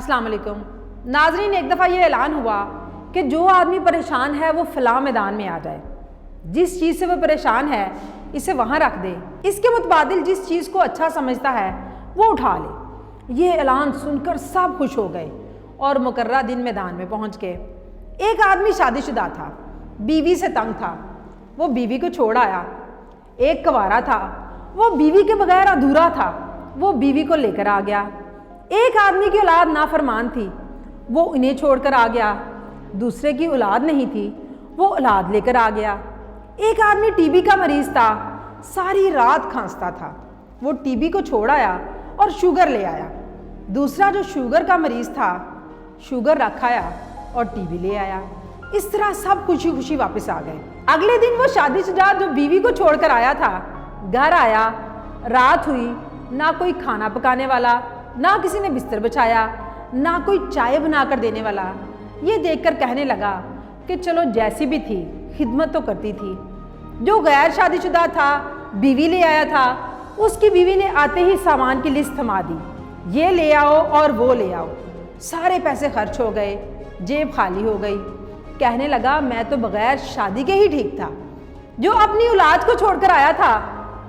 अस्सलाम वालेकुम नाजरीन, एक दफ़ा ये ऐलान हुआ कि जो आदमी परेशान है वो फ़लाँ मैदान में आ जाए, जिस चीज़ से वो परेशान है इसे वहाँ रख दे, इसके मुतबादिल जिस चीज़ को अच्छा समझता है वो उठा ले। ये ऐलान सुनकर सब खुश हो गए और मुकर्रर दिन मैदान में पहुँच गए। एक आदमी शादीशुदा था, बीवी से तंग था, वो बीवी को छोड़ आया। एक कंवारा था, वो बीवी के बगैर अधूरा था, वो बीवी को लेकर आ गया। एक आदमी की औलाद नाफरमान थी, वो इन्हें छोड़कर आ गया। दूसरे की औलाद नहीं थी, वो औलाद लेकर आ गया। एक आदमी टीबी का मरीज़ था, सारी रात खांसता था, वो टीबी को छोड़ आया और शुगर ले आया। दूसरा जो शुगर का मरीज़ था, शुगर रख आया और टीबी ले आया। इस तरह सब खुशी खुशी वापस आ गए। अगले दिन वो शादीशुदा जो बीवी को छोड़कर आया था घर आया, रात हुई, ना कोई खाना पकाने वाला, ना किसी ने बिस्तर बिछाया, ना कोई चाय बनाकर देने वाला। ये देखकर कहने लगा कि चलो जैसी भी थी खिदमत तो करती थी। जो गैर शादीशुदा था, बीवी ले आया था, उसकी बीवी ने आते ही सामान की लिस्ट थमा दी, ये ले आओ और वो ले आओ। सारे पैसे खर्च हो गए, जेब खाली हो गई। कहने लगा मैं तो बगैर शादी के ही ठीक था। जो अपनी औलाद को छोड़कर आया था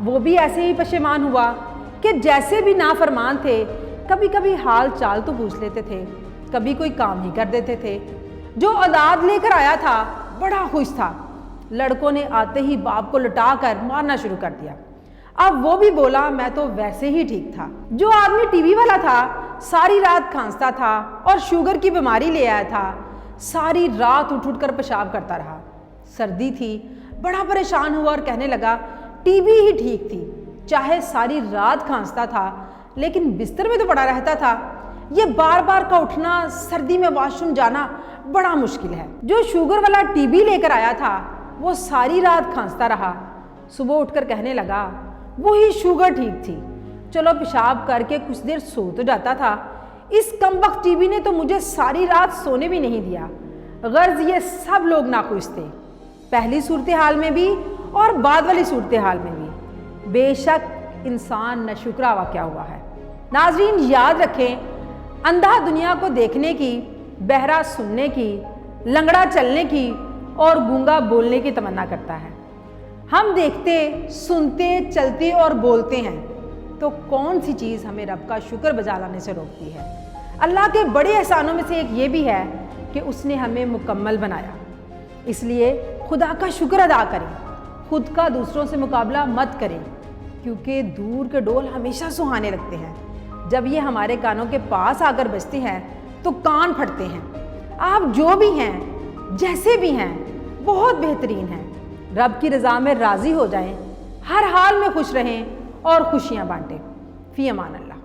वो भी ऐसे ही पशेमान हुआ कि जैसे भी नाफरमान थे, कभी कभी हाल चाल तो पूछ लेते थे, कभी कोई काम ही कर देते थे। जो औलाद लेकर आया था बड़ा खुश था, लड़कों ने आते ही बाप को लटा कर मारना शुरू कर दिया। अब वो भी बोला मैं तो वैसे ही ठीक था। जो आदमी टीबी वाला था, सारी रात खांसता था और शुगर की बीमारी ले आया था, सारी रात उठ उठ कर पेशाब करता रहा। सर्दी थी, बड़ा परेशान हुआ और कहने लगा टीबी ही ठीक थी, चाहे सारी रात खांसता था लेकिन बिस्तर में तो पड़ा रहता था। ये बार बार का उठना, सर्दी में वॉशरूम जाना बड़ा मुश्किल है। जो शुगर वाला टीबी लेकर आया था वो सारी रात खांसता रहा। सुबह उठकर कहने लगा वही शुगर ठीक थी, चलो पेशाब करके कुछ देर सो तो जाता था। इस कमबख्त टीबी ने तो मुझे सारी रात सोने भी नहीं दिया। गर्ज ये सब लोग नाखुश थे, पहली सूरत हाल में भी और बाद वाली सूरत हाल में भी। बेशक इंसान नशुक्रा वाक़या हुआ है। नाजरीन याद रखें, अंधा दुनिया को देखने की, बहरा सुनने की, लंगड़ा चलने की और गूंगा बोलने की तमन्ना करता है। हम देखते, सुनते, चलते और बोलते हैं, तो कौन सी चीज़ हमें रब का शुक्र बजा लाने से रोकती है। अल्लाह के बड़े एहसानों में से एक ये भी है कि उसने हमें मुकम्मल बनाया। इसलिए खुदा का शुक्र अदा करें, खुद का दूसरों से मुकाबला मत करें, क्योंकि दूर के डोल हमेशा सुहाने लगते हैं। जब ये हमारे कानों के पास आकर बजते हैं तो कान फटते हैं। आप जो भी हैं, जैसे भी हैं, बहुत बेहतरीन हैं। रब की रज़ा में राज़ी हो जाएं, हर हाल में खुश रहें और खुशियाँ बांटें। फ़ी अमान अल्लाह।